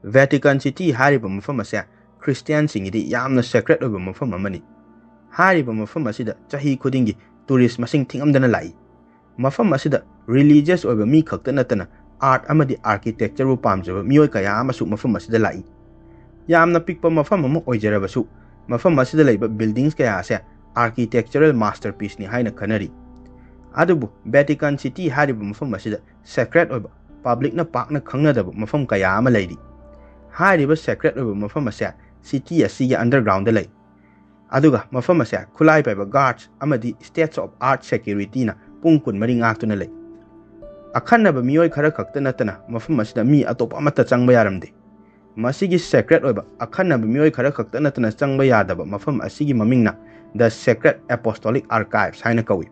Vatican City hariba mafam ase Christian singidi yamna sacred oiba mafam amani. Hariba mafam asida chahi khudingi tourist masing thingamdana lai. Mafam asida religious oiba mi khakta natana art amadi architecture bu pamjaba mioi kaya amasu mafam asida lai. Yamna pikpa mafam amu oijarabasu mafam asida laiba buildings kaya ase architectural masterpiece ni haina khanari. Adubu Vatican City hariba mafam asida sacred oiba public na pakna khangnadaba mafam kaya ama lairi. Hariba sacred oiba mafam ase city asigi underground da lai. Aduga mafam ase khulai paiba guards amadi states of art security na pungkun mari ngaktuna lai. Akhanaba mioi khara khakta natana mafam asida mi atopa amata changba yaramde. Masigi sacred oiba akhanaba mioi khara khakta natana changba yadaba mafam asigi mamingna the Sacred Apostolic Archives haina kawi.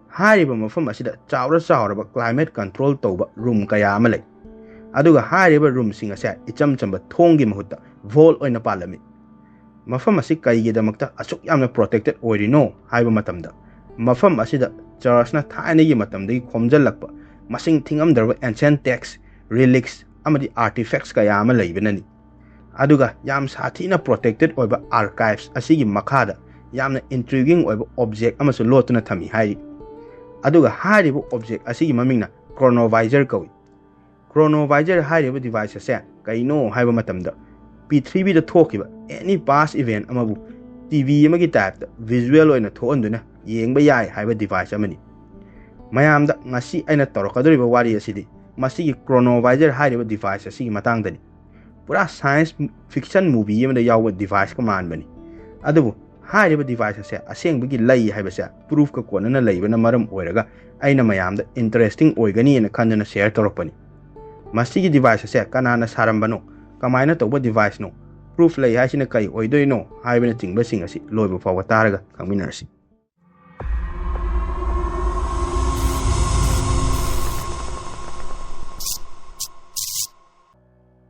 Hariba mafam asida chawra chawraba climate control tauba room kaya ama lai. Aduga hariba room sing ase icham chamba thongi mahutta vault oina palami. Mafam asi kaigidamakta asuk yamna protected oirino haiba matamda. Mafam asida church na thainagi matamdagi khomjallakpa masing thingamdarba ancient texts, relics amadi artifacts kaya ama laibanani. Aduga yam sathina protected oiba archives asigi makhada yamna intriguing oiba object amasu lotuna thami hairi. Aduga hariba object asigi mamingna Chronovisor kawi. Chronovisor hariba device ase kaino haiba matamda P3B da thokiba any past event amabu TV amagi type da visual oina thoanduna yengba yai haiba device amani. Mayamda ngasi aina torokadoriba wari asidi masigi Chronovisor hariba device asigi matangdani. Pura science fiction movie amada yawa device ka manbani. Adubu hariba device ase asengbagi lai haiba se proof ka konana laibana maram oiraga aina mayamda interesting oigani na khanjana share toropani. Masigi device ase kanana sarambano kamaina toba device no proof lai haisina kai oidoi no haibana tingba sing asi loiba fawa taraga kangminarsi.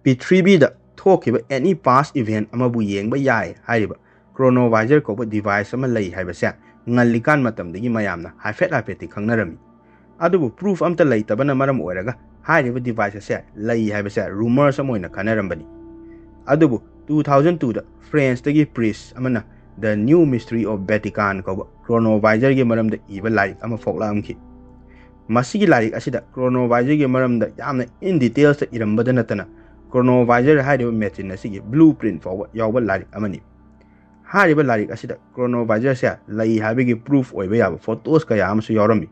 P3B da thokiba any past event amabu yengba yai hariba Chronovisor koba device ama lai haiba se ngallikan matamdagi mayamna haifet hafeti khangnarami. Adubu proof amta laitabana maram oiraga hariba device ase lai haiba se rumors amoina khanarambani. Adubu 2002 da France tagi priest amana the new mystery of Vatican koba Chronovisor ge maramda iba larik ama foglamki. Masigi larik asida Chronovisor ge maramda yamna in details ta irambada natana Chronovisor hariba machine asigi blueprint for yawba larik amani. Hariba larik asida Chronovisor se lai haibagi proof oiba yaba photos kaya amasu yawrami.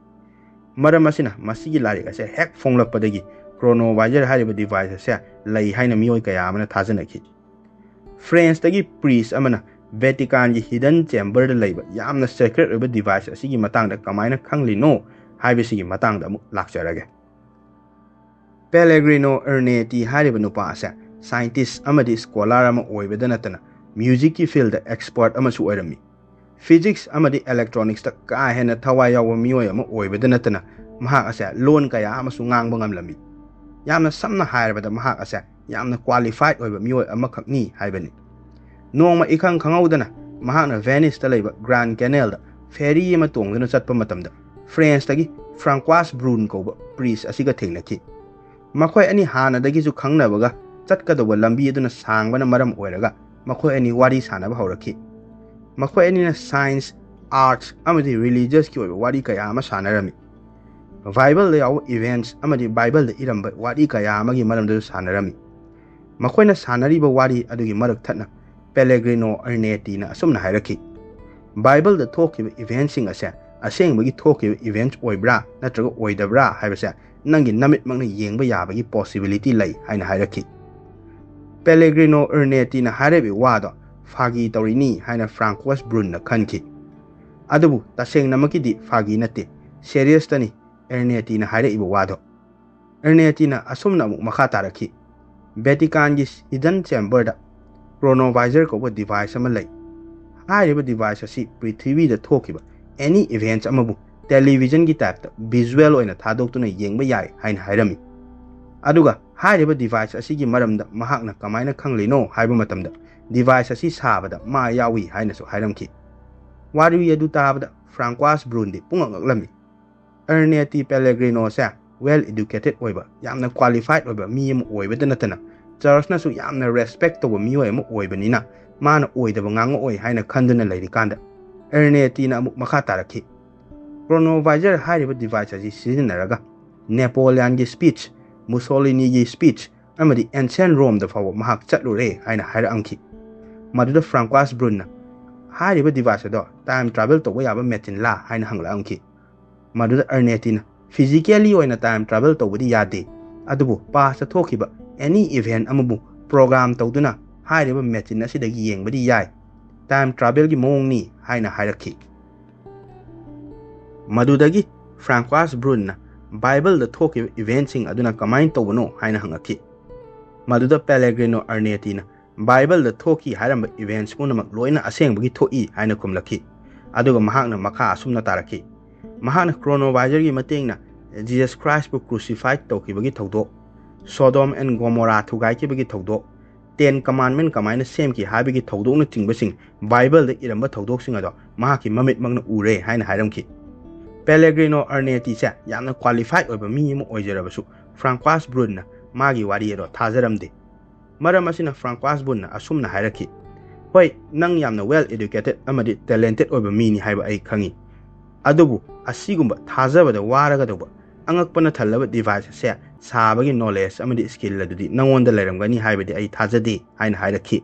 Maram asina masigi larik ase hek fonglakpadagi Chronovisor hariba device ase lai haina mioi kaya amana thajanaki. France tagi priest amana Vatican gi hidden chamber da laiba yamna sacred oiba device asigi matangda kamaina khanglino haibasigi matangda amu lakcharage. Pellegrino Ernetti hariba nupa ase scientist amadi scholar ama oibada natana music ki field da expert amasu oirami. Physics amadi electronics ta ka hena thawai yawa mioi ama oibada natana mahak ase lon kaya amasu ngangba ngamlami. Yamna samna hairabada mahak ase yamna qualified oiba mioi ama khakni haibani. Nongma ikhang khangawdana mahakna Venice ta laiba Grand Canal da ferry ama tongduna chatpa matamda France tagi François Brune koba priest asiga thengnaki. Makhoi ani hanadagi ju khangnabaga chatkadaba lambi aduna sangbana maram oiraga makhoi ani wari sanaba hawraki. Makhoi ani na science, arts amadi religious ki oiba wari kaya ama sanarami. Bible da yaw events amadi Bible da iramba wari kaya amagi maramda sanarami. Makhoi na sanariba wari adugi marak thatna Pellegrino Ernetti na asumna hairaki. Bible da thokiba events sing ase asengbagi thokiba events oibra natraga oidabra haibase nangi namit magna yengba yabagi possibility lai haina hairaki. Pellegrino Ernetti na harabi wado fagi taurini haina François Brune na khanki. Adubu taseng namakidi fagi nate serious tani Ernetti na haraiba wado. Ernetti na asumna mu makha taraki. Vatican gi hidden chamber da Chronovisor ko device ama lai. Hariba device asi prithvi da thokiba any events amabu television gi type da visual oina thadoktuna yengba yai haina hairami. Aduga hariba device asigi maramda mahakna kamaina khanglino haiba matamda device asi sabada ma yawi haina so hairamki. Wari yadu tabada François Brune pungaklami. Ernetti Pellegrino se well educated oiba yamna qualified oiba mi am oiba danatana ꯆꯔꯆꯅꯁꯨ ꯌꯥꯝꯅ respect ꯇꯧꯕ ꯃꯤꯑꯣꯏ ꯑꯃ ꯑꯣꯏꯕꯅꯤꯅ ꯃꯥꯅ ꯑꯣꯏꯗꯕ ꯉꯥꯡꯉꯛꯑꯣꯏ ꯍꯥꯏꯅ ꯈꯟꯗꯨꯅ ꯂꯩꯔꯤꯀꯥꯟꯗ ꯑꯦꯔꯅꯦꯇꯤꯅ ꯑꯃꯨꯛ ꯃꯈꯥ ꯇꯥꯔꯛꯈꯤ. ꯀ꯭ꯔꯣꯅꯣꯚꯥꯏꯖꯔ ꯍꯥꯏꯔꯤꯕ ꯗꯤꯚꯥꯏꯁ ꯑꯁꯤ ꯁꯤꯖꯤꯟꯅꯔꯒ ꯅꯦꯄꯣꯂꯤꯌꯟꯒꯤ ꯁ꯭ꯄꯤꯆ, ꯃꯨꯁꯣꯂꯤꯅꯤꯒꯤ ꯁ꯭ꯄꯤꯆ ꯑꯃꯗꯤ ꯑꯦꯟꯁꯤꯌꯟ ꯔꯣꯝꯗ ꯐꯥꯎꯕ ꯃꯍꯥꯛ ꯆꯠꯂꯨꯔꯦ ꯍꯥꯏꯅ ꯍꯥꯏꯔꯛꯑꯝꯈꯤ. ꯃꯗꯨꯗ ꯐ꯭ꯔꯥꯡꯀ꯭ꯋꯥꯁ ꯕ꯭ꯔꯨꯟꯅ ꯍꯥꯏꯔꯤꯕ ꯗꯤꯚꯥꯏꯁ ꯑꯗꯣ ꯇꯥꯏꯝ ꯇ꯭ꯔꯥꯚꯦꯜ ꯇꯧꯕ ꯌꯥꯕ ꯃꯦꯆꯤꯟꯂꯥ ꯍꯥꯏꯅ ꯍꯪꯂꯛꯑꯝꯈꯤ. ꯃꯗꯨꯗ ꯑꯔꯅꯦꯇꯤꯅ ꯐꯤꯖꯤꯀꯦꯜꯂꯤ ꯑꯣꯏꯅ ꯇꯥꯏꯝ ꯇ꯭ꯔꯥꯚꯦꯜ ꯇꯧꯕꯗꯤ ꯌꯥꯗꯦ, ꯑꯗꯨꯕꯨ ꯄꯥꯁꯇ ꯊꯣꯛꯈꯤꯕ ꯑꯦꯅꯤ ꯏꯚꯦꯟꯠ ꯑꯃꯕꯨ ꯄ꯭ꯔꯣꯒ꯭ꯔꯥꯝ ꯇꯧꯗꯨꯅ ꯍꯥꯏꯔꯤꯕ ꯃꯦꯆꯤꯟ ꯑꯁꯤꯗꯒꯤ ꯌꯦꯡꯕꯗꯤ ꯌꯥꯏ, ꯇꯥꯏꯝ ꯇ꯭ꯔꯥꯚꯦꯜꯒꯤ ꯃꯑꯣꯡꯅꯤ ꯍꯥꯏꯅ ꯍꯥꯏꯔꯛꯈꯤ. ꯃꯗꯨꯗꯒꯤ ꯐ꯭ꯔꯥꯡꯀ꯭ꯋꯥꯁ ꯕ꯭ꯔꯨꯟꯅ ꯕꯥꯏꯕꯜꯗ ꯊꯣꯛꯈꯤꯕ ꯏꯚꯦꯟꯠꯁꯤꯡ ꯑꯗꯨꯅ ꯀꯃꯥꯏꯅ ꯇꯧꯕꯅꯣ ꯍꯥꯏꯅ ꯍꯪꯉꯛꯈꯤ. ꯃꯗꯨꯗ ꯄꯦꯂꯦꯒ꯭ꯔꯤꯅꯣ ꯑꯔꯅꯦꯇꯤꯅ ꯕꯥꯏꯕꯜꯗ ꯊꯣꯛꯈꯤ ꯍꯥꯏꯔꯝꯕ ꯏꯚꯦꯟꯠꯁ ꯄꯨꯝꯅꯃꯛ ꯂꯣꯏꯅ ꯑꯁꯦꯡꯕꯒꯤ ꯊꯣꯛꯏ ꯍꯥꯏꯅ ꯈꯨꯝꯂꯛꯈꯤ. ꯑꯗꯨꯒ ꯃꯍꯥꯛꯅ ꯃꯈꯥ ꯑꯁꯨꯝꯅ ꯇꯥꯔꯛꯈꯤ. ꯃꯍꯥꯛꯅ ꯀ꯭ꯔꯣꯅꯣꯚꯥꯏꯖꯔꯒꯤ ꯃꯇꯦꯡꯅ ꯖꯤꯖꯁ ꯈ꯭ꯔꯥꯏꯁꯄꯨ ꯀ꯭ꯔꯨꯁꯤꯐꯥꯏꯗ ꯇꯧꯈꯤꯕꯒꯤ ꯊꯧꯗꯣꯛ, ꯁꯣꯗꯣꯝ ꯑꯦꯟ ꯒꯣꯃꯣꯔꯥ ꯊꯨꯒꯥꯏꯈꯤꯕꯒꯤ ꯊꯧꯗꯣꯛ, 10 ꯀꯃꯥꯟꯗꯃꯦꯟꯠ ꯀꯃꯥꯏꯅ ꯁꯦꯝꯈꯤ ꯍꯥꯏꯕꯒꯤ ꯊꯧꯗꯣꯛꯅꯆꯤꯡꯕꯁꯤꯡ ꯕꯥꯏꯕꯜꯗ ꯏꯔꯝꯕ ꯊꯧꯗꯣꯛꯁꯤꯡ ꯑꯗꯣ ꯃꯍꯥꯛꯀꯤ ꯃꯃꯤꯠꯃꯛꯅ ꯎꯔꯦ ꯍꯥꯏꯅ ꯍꯥꯏꯔꯝꯈꯤ. ꯄꯦꯂꯦꯒ꯭ꯔꯤꯅꯣ ꯑꯔꯅꯦꯇꯤꯁꯦ ꯌꯥꯝꯅ ꯀ꯭ꯋꯥꯂꯤꯐꯥꯏꯗ ꯑꯣꯏꯕ ꯃꯤ ꯑꯃ ꯑꯣꯏꯖꯔꯕꯁꯨ ꯐ꯭ꯔꯥꯡꯀ꯭ꯋꯥꯁ ꯕ꯭ꯔꯨꯟꯅ ꯃꯥꯒꯤ ꯋꯥꯔꯤ ꯑꯗꯣ ꯊꯥꯖꯔꯝꯗꯦ. ꯃꯔꯝ ꯑꯁꯤꯅ ꯐ꯭ꯔꯥꯡꯀ꯭ꯋꯥꯁ ꯕ꯭ꯔꯨꯟꯅ ꯑꯁꯨꯝꯅ ꯍꯥꯏꯔꯛꯈꯤ. ꯍꯣꯏ, ꯅꯪ ꯌꯥꯝꯅ ꯋꯦꯜ ꯑꯦꯗꯨꯀꯦꯇꯦꯗ ꯑꯃꯗꯤ ꯇꯦꯂꯦꯟꯇꯦꯗ ꯑꯣꯏꯕ ꯃꯤꯅꯤ ꯍꯥꯏꯕ ꯑꯩ ꯈꯪꯉꯤ. ꯑꯗꯨꯕꯨ ꯑꯁꯤꯒꯨꯝꯕ ꯊꯥꯖꯕꯗ ꯋꯥꯔꯒꯗꯧꯕ ꯑꯉꯛꯄꯅ ꯊꯜꯂꯕ ꯗꯤꯚꯥꯏꯁ ꯑꯁꯦ ꯁꯥꯕꯒꯤ ꯅꯣꯂꯦꯖ ꯑꯃꯗꯤ ꯁ꯭ꯀꯤꯜ ꯑꯗꯨꯗꯤ ꯅꯪꯉꯣꯟꯗ ꯂꯩꯔꯝꯒꯅꯤ ꯍꯥꯏꯕꯗꯤ ꯑꯩ ꯊꯥꯖꯗꯦ ꯍꯥꯏꯅ ꯍꯥꯏꯔꯛꯈꯤ.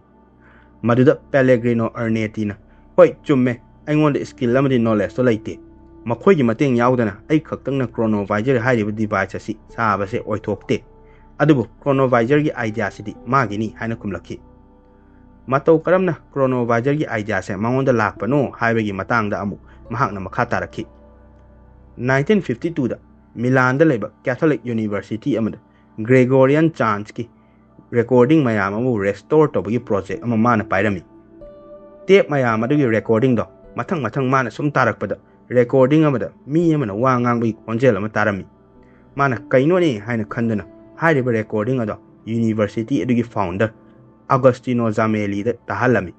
ꯃꯗꯨꯗ ꯄꯦꯂꯦꯒ꯭ꯔꯤꯅꯣ ꯑꯔꯅꯦꯇꯤꯅ ꯍꯣꯏ ꯆꯨꯝꯃꯦ, ꯑꯩꯉꯣꯟꯗ ꯁ꯭ꯀꯤꯜ ꯑꯃꯗꯤ ꯅꯣꯂꯦꯖꯇꯣ ꯂꯩꯇꯦ. ꯃꯈꯣꯏꯒꯤ ꯃꯇꯦꯡ ꯌꯥꯎꯗꯅ ꯑꯩ ꯈꯛꯇꯪꯅ ꯀ꯭ꯔꯣꯅꯣꯚꯥꯏꯖꯔ ꯍꯥꯏꯔꯤꯕ ꯗꯤꯚꯥꯏꯁ ꯑꯁꯤ ꯁꯥꯕꯁꯦ ꯑꯣꯏꯊꯣꯛꯇꯦ. ꯑꯗꯨꯕꯨ ꯀ꯭ꯔꯣꯅꯣꯚꯥꯏꯖꯔꯒꯤ ꯑꯥꯏꯗꯤꯌꯥꯁꯤꯗꯤ ꯃꯥꯒꯤꯅꯤ ꯍꯥꯏꯅ ꯈꯨꯝꯂꯛꯈꯤ. ꯃꯇꯧ ꯀꯔꯝꯅ ꯀ꯭ꯔꯣꯅꯣꯚꯥꯏꯖꯔꯒꯤ ꯑꯥꯏꯗꯤꯌꯥꯁꯦ ꯃꯉꯣꯟꯗ ꯂꯥꯛꯄꯅꯣ ꯍꯥꯏꯕꯒꯤ ꯃꯇꯥꯡꯗ ꯑꯃꯨꯛ ꯃꯍꯥꯛꯅ ꯃꯈꯥ ꯇꯥꯔꯛꯈꯤ. 1952ꯗ ꯃꯤꯂꯥꯟꯗ ꯂꯩꯕ ꯀꯦꯊꯣꯂꯤꯛ ꯌꯨꯅꯤꯚꯔꯁꯤꯇꯤ ꯑꯃꯗ ꯒ꯭ꯔꯦꯒꯣꯔꯤꯌꯟ ꯆꯥꯟꯁꯀꯤ ꯔꯦꯀꯣꯔꯗꯤꯡ ꯃꯌꯥꯝ ꯑꯃꯕꯨ ꯔꯦꯁꯇꯣꯔ ꯇꯧꯕꯒꯤ ꯄ꯭ꯔꯣꯖꯦꯛ ꯑꯃ ꯃꯥꯅ ꯄꯥꯏꯔꯝꯃꯤ. ꯇꯦꯞ ꯃꯌꯥꯝ ꯑꯗꯨꯒꯤ ꯔꯦꯀꯣꯔꯗꯤꯡꯗꯣ ꯃꯊꯪ ꯃꯊꯪ ꯃꯥꯅ ꯁꯨꯝ ꯇꯥꯔꯛꯄꯗ ꯔꯦꯀꯣꯔꯗꯤꯡ ꯑꯃꯗ ꯃꯤ ꯑꯃꯅ ꯋꯥ ꯉꯥꯡꯕꯒꯤ ꯈꯣꯟꯖꯦꯜ ꯑꯃ ꯇꯥꯔꯝꯃꯤ. ꯃꯥꯅ ꯀꯩꯅꯣꯅꯦ ꯍꯥꯏꯅ ꯈꯟꯗꯨꯅ ꯍꯥꯏꯔꯤꯕ ꯔꯦꯀꯣꯔꯗꯤꯡ ꯑꯗꯣ ꯌꯨꯅꯤꯚꯔꯁꯤꯇꯤ ꯑꯗꯨꯒꯤ ꯐꯥꯎꯟꯗꯔ ꯑꯒꯁꯇꯤꯅꯣ ꯖꯥꯃꯦꯂꯤꯗ ꯇꯥꯍꯜꯂꯝꯃꯤ.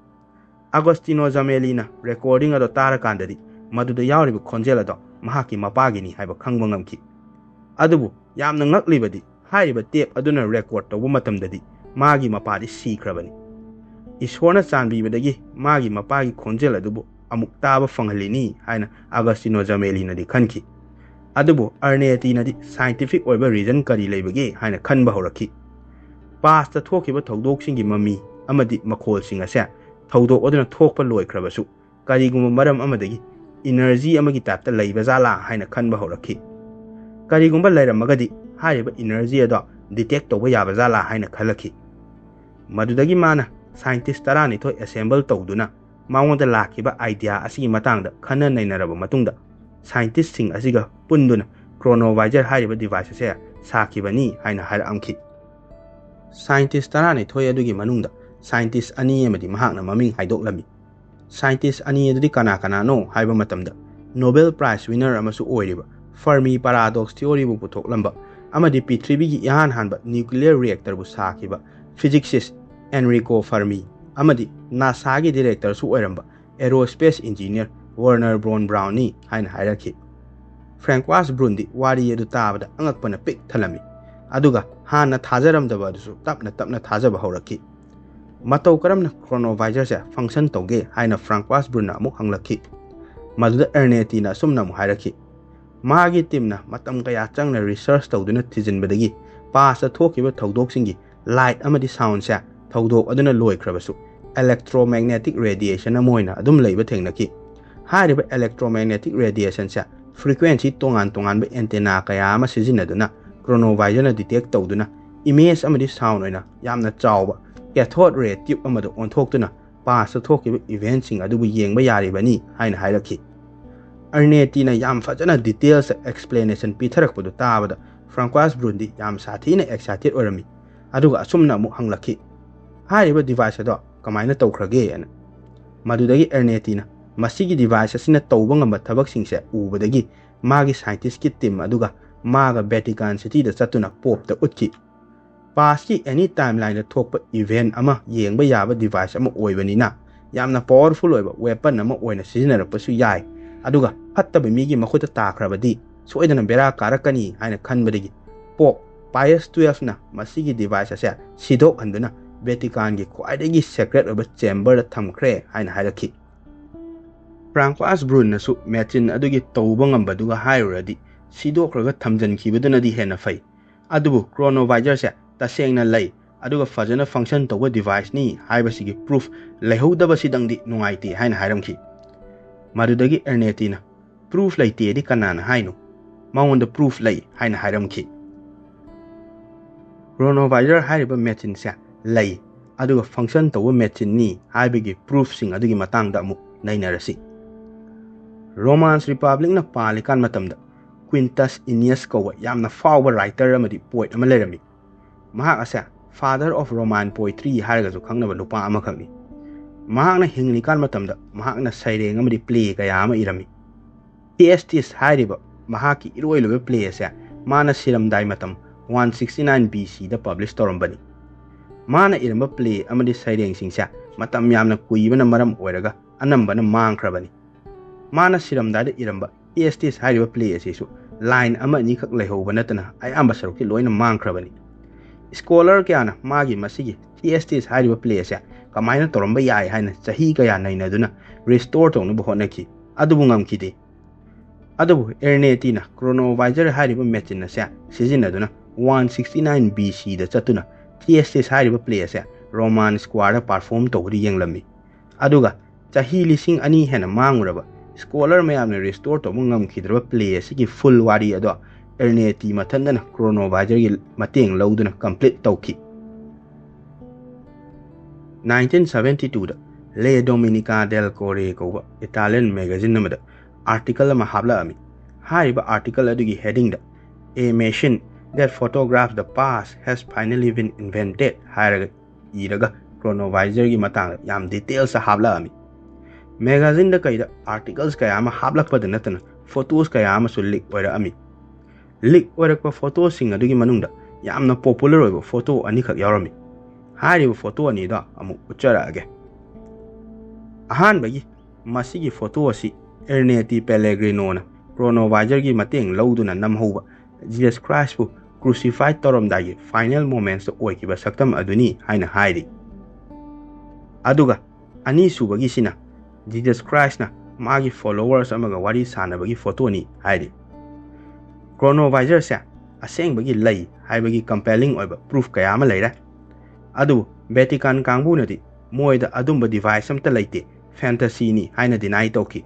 ꯑꯒꯁꯇꯤꯅꯣ ꯖꯥꯃꯦꯂꯤꯅ ꯔꯦꯀꯣꯔꯗꯤꯡ ꯑꯗꯣ ꯇꯥꯔꯀꯥꯟꯗꯗꯤ ꯃꯗꯨꯗ ꯌꯥꯎꯔꯤꯕ ꯈꯣꯟꯖꯦꯜ ꯑꯗꯣ ꯃꯍꯥꯛꯀꯤ ꯃꯄꯥꯒꯤꯅꯤ ꯍꯥꯏꯕ ꯈꯪꯕ ꯉꯝꯈꯤ. ꯑꯗꯨꯕꯨ ꯌꯥꯝꯅ ꯉꯛꯂꯤꯕꯗꯤ ꯍꯥꯏꯔꯤꯕ ꯇꯦꯞ ꯑꯗꯨꯅ ꯔꯦꯀꯣꯔꯗ ꯇꯧꯕ ꯃꯇꯝꯗꯗꯤ ꯃꯥꯒꯤ ꯃꯄꯥꯗꯤ ꯁꯤꯈ꯭ꯔꯕꯅꯤ. ꯏꯁꯣꯔꯅ ꯆꯥꯟꯕꯤꯕꯗꯒꯤ ꯃꯥꯒꯤ ꯃꯄꯥꯒꯤ ꯈꯣꯟꯖꯦꯜ ꯑꯗꯨꯕꯨ ꯑꯃꯨꯛ ꯇꯥꯕ ꯐꯪꯍꯜꯂꯤꯅꯤ ꯍꯥꯏꯅ ꯑꯒꯁꯇꯤꯅꯣ ꯖꯥꯃꯦꯂꯤꯅꯗꯤ ꯈꯟꯈꯤ. ꯑꯗꯨꯕꯨ ꯑꯔꯅꯦꯇꯤꯅꯗꯤ ꯁꯥꯏꯟꯇꯤꯐꯤꯛ ꯑꯣꯏꯕ ꯔꯤꯖꯟ ꯀꯔꯤ ꯂꯩꯕꯒꯦ ꯍꯥꯏꯅ ꯈꯟꯕ ꯍꯧꯔꯛꯈꯤ. ꯄꯥꯁꯇ ꯊꯣꯛꯈꯤꯕ ꯊꯧꯗꯣꯛꯁꯤꯡꯒꯤ ꯃꯃꯤ ꯑꯃꯗꯤ ꯃꯈꯣꯜꯁꯤꯡ ꯑꯁꯦ ꯊꯧꯗꯣꯛ ꯑꯗꯨꯅ ꯊꯣꯛꯄ ꯂꯣꯏꯈ꯭ꯔꯕꯁꯨ ꯀꯔꯤꯒꯨꯝꯕ ꯃꯔꯝ ꯑꯃꯗꯒꯤ ꯏꯅꯔꯖꯤ ꯑꯃꯒꯤ ꯇꯥꯏꯞꯇ ꯂꯩꯕꯖꯥꯠꯂꯥ ꯍꯥꯏꯅ ꯈꯟꯕ ꯍꯧꯔꯛꯈꯤ. ꯀꯔꯤꯒꯨꯝꯕ ꯂꯩꯔꯝꯃꯒꯗꯤ ꯍꯥꯏꯔꯤꯕ ꯏꯅꯔꯖꯤ ꯑꯗꯣ ꯗꯤꯇꯦꯛ ꯇꯧꯕ ꯌꯥꯕꯖꯥꯠꯂꯥ ꯍꯥꯏꯅ ꯈꯜꯂꯛꯈꯤ. ꯃꯗꯨꯗꯒꯤ ꯃꯥꯅ ꯁꯥꯏꯟꯇꯤꯁ 12 ꯑꯦꯁꯦꯝꯕꯜ ꯇꯧꯗꯨꯅ ꯃꯉꯣꯟꯗ ꯂꯥꯛꯈꯤꯕ ꯑꯥꯏꯗꯤꯌꯥ ꯑꯁꯤꯒꯤ ꯃꯇꯥꯡꯗ ꯈꯟꯅ ꯅꯩꯅꯔꯕ ꯃꯇꯨꯡꯗ ꯁꯥꯏꯟꯇꯤꯁꯁꯤꯡ ꯑꯁꯤꯒ ꯄꯨꯟꯗꯨꯅ ꯀ꯭ꯔꯣꯅꯣꯚꯥꯏꯖꯔ ꯍꯥꯏꯔꯤꯕ ꯗꯤꯚꯥꯏꯁ ꯑꯁꯦ ꯁꯥꯈꯤꯕꯅꯤ ꯍꯥꯏꯅ ꯍꯥꯏꯔꯛꯑꯝꯈꯤ. ꯁꯥꯏꯟꯇꯤꯁ 12 ꯑꯗꯨꯒꯤ ꯃꯅꯨꯡꯗ ꯁꯥꯏꯟꯇꯤꯁ 2 ꯑꯃꯗꯤ ꯃꯍꯥꯛꯅ ꯃꯃꯤꯡ ꯍꯥꯏꯗꯣꯛꯂꯝꯃꯤ. ꯁꯥꯏꯟꯇꯤꯁ 2 ꯑꯗꯨꯗꯤ ꯀꯅꯥ ꯀꯅꯥꯅꯣ ꯍꯥꯏꯕ ꯃꯇꯝꯗ ꯅꯣꯕꯦꯜ ꯄ꯭ꯔꯥꯏꯖ ꯋꯤꯅꯔ ꯑꯃꯁꯨ ꯑꯣꯏꯔꯤꯕ ꯐꯔꯃꯤ ꯄꯥꯔꯥꯗꯣꯛꯁ ꯊꯤꯑꯣꯔꯤꯕꯨ ꯄꯨꯊꯣꯛꯂꯝꯕ ꯑꯃꯗꯤ ꯄ꯭ꯔꯤꯊꯤꯕꯤꯒꯤ ꯏꯍꯥꯟ ꯍꯥꯟꯕ ꯅ꯭ꯌꯨꯀ꯭ꯂꯤꯌꯔ ꯔꯤꯑꯦꯛꯇꯔꯕꯨ ꯁꯥꯈꯤꯕ ꯐꯤꯖꯤꯛꯁꯤꯁ ꯑꯦꯟꯔꯤꯀꯣ ꯐꯔꯃꯤ ꯑꯃꯗꯤ ꯅꯥꯁꯥꯒꯤ ꯗꯤꯔꯦꯛꯇꯔꯁꯨ ꯑꯣꯏꯔꯝꯕ ꯑꯦꯔꯣꯁ꯭ꯄꯦꯁ ꯏꯟꯖꯤꯅꯤꯌꯔ ꯋꯔꯅꯔ ꯚꯣꯟ ꯕ꯭ꯔꯥꯎꯟꯅꯤ ꯍꯥꯏꯅ ꯍꯥꯏꯔꯛꯈꯤ. ꯐ꯭ꯔꯥꯡꯀ꯭ꯋꯥꯁ ꯕ꯭ꯔꯨꯟꯗꯤ ꯋꯥꯔꯤ ꯑꯗꯨ ꯇꯥꯕꯗ ꯑꯉꯛꯄꯅ ꯄꯤꯛ ꯊꯜꯂꯝꯃꯤ. ꯑꯗꯨꯒ ꯍꯥꯟꯅ ꯊꯥꯖꯔꯝꯗꯕ ꯑꯗꯨꯁꯨ ꯇꯞꯅ ꯇꯞꯅ ꯊꯥꯖꯕ ꯍꯧꯔꯛꯈꯤ. ꯃꯇꯧ ꯀꯔꯝꯅ ꯀ꯭ꯔꯣꯅꯣꯚꯥꯏꯖꯔꯁꯦ ꯐꯪꯁꯟ ꯇꯧꯒꯦ ꯍꯥꯏꯅ ꯐ꯭ꯔꯥꯡꯀ꯭ꯋꯥꯁ ꯕ꯭ꯔꯨꯟꯅ ꯑꯃꯨꯛ ꯍꯪꯂꯛꯈꯤ. ꯃꯗꯨꯗ ꯑꯔꯅꯦꯇꯤꯅ ꯑꯁꯨꯝꯅ ꯑꯃꯨꯛ ꯍꯥꯏꯔꯛꯈꯤ. ꯃꯥꯒꯤ ꯇꯤꯝꯅ ꯃꯇꯝ ꯀꯌꯥ ꯆꯪꯅ ꯔꯤꯁꯔꯆ ꯇꯧꯗꯨꯅ ꯊꯤꯖꯤꯟꯕꯗꯒꯤ ꯄꯥꯁꯇ ꯊꯣꯛꯈꯤꯕ ꯊꯧꯗꯣꯛꯁꯤꯡꯒꯤ ꯂꯥꯏꯠ ꯑꯃꯗꯤ ꯁꯥꯎꯟꯁꯦ ꯊꯧꯗꯣꯛ ꯑꯗꯨꯅ ꯂꯣꯏꯈ꯭ꯔꯕꯁꯨ electromagnetic radiation ꯑꯃ ꯑꯣꯏꯅ ꯑꯗꯨꯝ ꯂꯩꯕ ꯊꯦꯡꯅꯈꯤ. ꯍꯥꯏꯔꯤꯕ electromagnetic radiationꯁꯦ ꯐ꯭ꯔꯤꯀ꯭ꯋꯦꯟꯁꯤ ꯇꯣꯉꯥꯟ ꯇꯣꯉꯥꯟꯕ ꯑꯦꯟꯇꯦꯅꯥ ꯀꯌꯥ ꯑꯃ ꯁꯤꯖꯤꯟꯅꯗꯨꯅ ꯀ꯭ꯔꯣꯅꯣꯚꯥꯏꯖꯔꯅ ꯗꯤꯇꯦꯛ ꯇꯧꯗꯨꯅ ꯏꯃꯦꯖ ꯑꯃꯗꯤ ꯁꯥꯎꯟ ꯑꯣꯏꯅ ꯌꯥꯝꯅ ꯆꯥꯎꯕ ꯀꯦꯊꯣꯗ ꯔꯦ ꯇ꯭ꯌꯨꯕ ꯑꯃꯗ ꯑꯣꯟꯊꯣꯛꯇꯨꯅ ꯄꯥꯁꯇ ꯊꯣꯛꯈꯤꯕ ꯏꯚꯦꯟꯠꯁꯤꯡ ꯑꯗꯨꯕꯨ ꯌꯦꯡꯕ ꯌꯥꯔꯤꯕꯅꯤ ꯍꯥꯏꯅ ꯍꯥꯏꯔꯛꯈꯤ. ꯑꯔꯅꯦꯇꯤꯅ ꯌꯥꯝ ꯐꯖꯅ ꯗꯤꯇꯦꯜꯁ ꯑꯦꯛꯁꯄ꯭ꯂꯦꯅꯦꯁꯟ ꯄꯤꯊꯔꯛꯄꯗꯨ ꯇꯥꯕꯗ ꯐ꯭ꯔꯥꯡꯀ꯭ꯋꯥꯁ ꯕ꯭ꯔꯨꯟꯗꯤ ꯌꯥꯝ ꯁꯥꯊꯤꯅ ꯑꯦꯛꯁꯥꯏꯇꯦꯗ ꯑꯣꯏꯔꯝꯃꯤ. ꯑꯗꯨꯒ ꯑꯁꯨꯝꯅ ꯑꯃꯨꯛ ꯍꯪꯂꯛꯈꯤ. ꯍꯥꯏꯔꯤꯕ ꯗꯤꯚꯥꯏꯁ ꯑꯗꯣ ꯀꯃꯥꯏꯅ ꯇꯧꯈ꯭ꯔꯒꯦꯅ. ꯃꯗꯨꯗꯒꯤ ꯑꯔꯅꯦꯇꯤꯅ ꯃꯁꯤꯒꯤ ꯗꯤꯚꯥꯏꯁ ꯑꯁꯤꯅ ꯇꯧꯕ ꯉꯝꯕ ꯊꯕꯛꯁꯤꯡꯁꯦ ꯎꯕꯗꯒꯤ ꯃꯥꯒꯤ ꯁꯥꯏꯟꯇꯤꯁꯀꯤ ꯇꯤꯝ ꯑꯗꯨꯒ ꯃꯥꯒ ꯚꯦꯇꯤꯀꯥꯟ ꯁꯤꯇꯤꯗ ꯆꯠꯇꯨꯅ ꯄꯣꯞꯇ ꯎꯠꯈꯤ. ꯄꯥꯁꯀꯤ ꯑꯦꯅꯤ ꯇꯥꯏꯝꯂꯥꯏꯟꯗ ꯊꯣꯛꯄ ꯏꯚꯦꯟꯠ ꯑꯃ ꯌꯦꯡꯕ ꯌꯥꯕ ꯗꯤꯚꯥꯏꯁ ꯑꯃ ꯑꯣꯏꯕꯅꯤꯅ ꯌꯥꯝꯅ ꯄꯥꯋꯔꯐꯨꯜ ꯑꯣꯏꯕ ꯋꯦꯄꯟ ꯑꯃ ꯑꯣꯏꯅ ꯁꯤꯖꯤꯟꯅꯔꯛꯄꯁꯨ ꯌꯥꯏ. ꯑꯗꯨꯒ ꯐꯠꯇꯕ ꯃꯤꯒꯤ ꯃꯈꯨꯠꯇ ꯇꯥꯈ꯭ꯔꯕꯗꯤ ꯁꯣꯏꯗꯅ ꯕꯦꯔꯥ ꯀꯥꯔꯛꯀꯅꯤ ꯍꯥꯏꯅ ꯈꯟꯕꯗꯒꯤ ꯄꯣꯞ Pius XII na masigi device ase sidok handuna Vatican gi khwaidagi secret oba chamber da thamkhre haina hairaki. François Brune nasu machine adugi tawba ngambaduga hairuradi sidokraga thamjankhibaduna di hena fai. Adubu chronovisor se tasengna lay aduga fajana function tawba device ni haibasigi proof laihodaba sidangdi nungaiti haina hairamki. Madudagi Ernetti na proof laite di kanana hainu maunga proof lay haina hairamki. Chronovisor hairiba machine se lay aduga function tawba machine ni haibagi proof sing adugi matangda mu nainarasi. Roman Republic na palikan matamda Quintus Ennius kawa yamna fawa writer amadi poet ama lerami. Mahak asa father of Roman poetry haraga su khangnaba nupa ama khakni. Mahak na hinglikan matamda mahak na saireng amadi play kaya ama irami. T.S. hairiba mahaki iroilobe play asa mana siramdai matam 169 BC da publish torambani. Mana iramba play amadi saireng singsa matam yamna kuibana maram oiraga anambana mangkrabani. Mana siramdai da iramba T.S. hairiba play asisu line ama ni khak laihoba natana ayamba saruki loina mangkrabani. Scholar kayana magi masigi T.S. hairiba play asa kamaina toramba yai haina chahi kaya nainaduna restore tawna honaki adubu ngamkide. Adubu Ernetti na chronovisor hairiba machine asa sizinaduna 169 BC da chatuna T.S. hairiba play asa Roman square da perform tawri yenglami. Aduga chahi lising ani hena manguraba scholar mayamna restore to mungam khidrba play asigi full wari ado Ernetti mathandana chronovisor gi mateng lauduna complete tawki. 1972 da Le Domenica del Corriere ko Italian magazine namada article ma habla ami. Hariba article adugi heading da a machine that photographs the past has finally been invented haraga iraga chronovisor gi matang yam details sa habla ami. Magazine da kaida articles kaya ama hablakpada natana photos kaya ama su leak oira ami. Leak oira ko photos sing adugi manungda yamna popular oibo photo ani khak yarami. Hariba photo ani da amu uchara age. Ahan bagi masigi photo asi Ernetti Pellegrino na chronovisor gi mateng lauduna namhoba Jesus Christ pu crucified toramdagi final moments to oikiba saktam aduni haina hairi. Aduga ani subagi sina Jesus Christ na magi followers amaga wari sanabagi photo ni hairi. Chronovisor se asengbagi lay haibagi compelling oiba proof kaya ama leira. Adu Vatican kangbu nadi moida adumba device amta laite fantasy ni haina deny toki.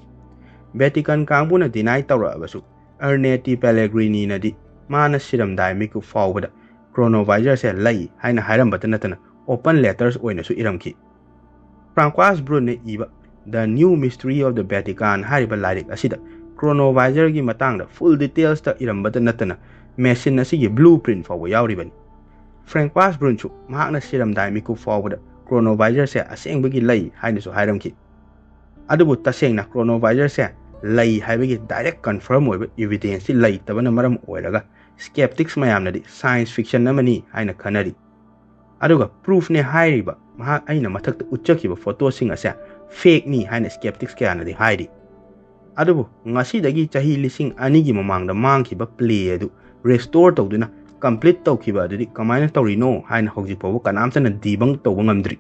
Vatican kangbu na deny tawra abasu Ernetti Pellegrini nadi mana siramdai miku fawbada chronovisor se lay haina hairambata natana open letters oina su iramki. François Brune iba The New Mystery of the Vatican hariba lairik asida chronovisor gi matangda full details ta irambata natana machine asigi blueprint fawba yauribani. François Brune chu mahakna siramdai miku fawbada chronovisor se asengbagi lay haina su hairamki. Adubu tasengna chronovisor se lay haibagi direct confirm oiba evidence lay tabana maram oiraga skeptics mayamnadi science fiction namani haina khanari. Aduga proof ne hairiba mahak aina mathakta uchchakiba photo sing asa fake ni haina skeptics kayana di hairi. Adubu ngasi dagi chahi lising anigi mamangda mangkiba play adu restore tawduna complete tawkiba adudi kamaina tawrino haina hojikpabu kanamsana debunk tawba ngamdri.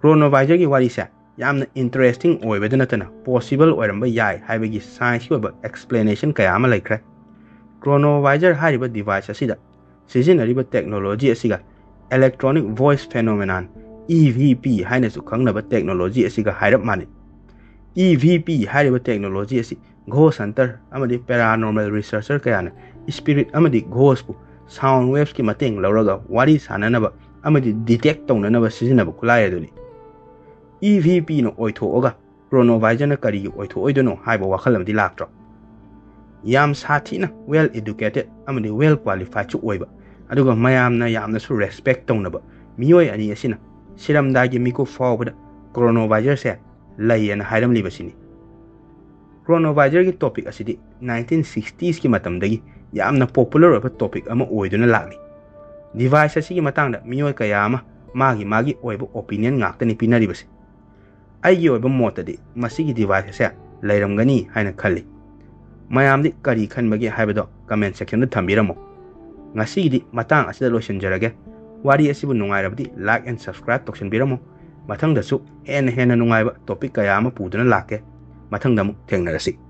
Chronovisor gi wari sa yamna interesting oibada natana possible oiramba yai haibagi science oiba explanation kaya ama laikre. Chronovisor hariba device asida sizinariba technology asiga electronic voice phenomenon EVP haina su khangnaba technology asiga hairap mani. EVP hariba technology asi ghost hunter amadi paranormal researcher kayana spirit amadi ghost pu sound waves ki mateng lauraga wari sananaba amadi detect tawnanaba sizinaba kulai aduni. EVP no oithoga chronovisor na kari oitho oidono haiba wakhalam di laktro. Yam sathina well educated amadi well qualified chu oiba aduga mayamna yamna su respect tawnaba miyoi ani asina siramdagi miku fawbada chronovisor se lay and hairam libasini. Chronovisor gi topic asidi 1960s ki matamdagi yamna popular oiba topic ama oiduna lagni. Device asigi matangda miyoi kayama magi oiba opinion ngaktani pinaribasi. Aigi oiba motadi masigi device se layramgani haina khalli. Mayamdi kari khanbagi haibado comment section da thambiramo. ngasi di matang asida loisinjarage wari asibu nungairabdi like and subscribe toksinbiramo mathang dasu hen nungai ba topic kaya ama puduna lake mathang damu thengnarasi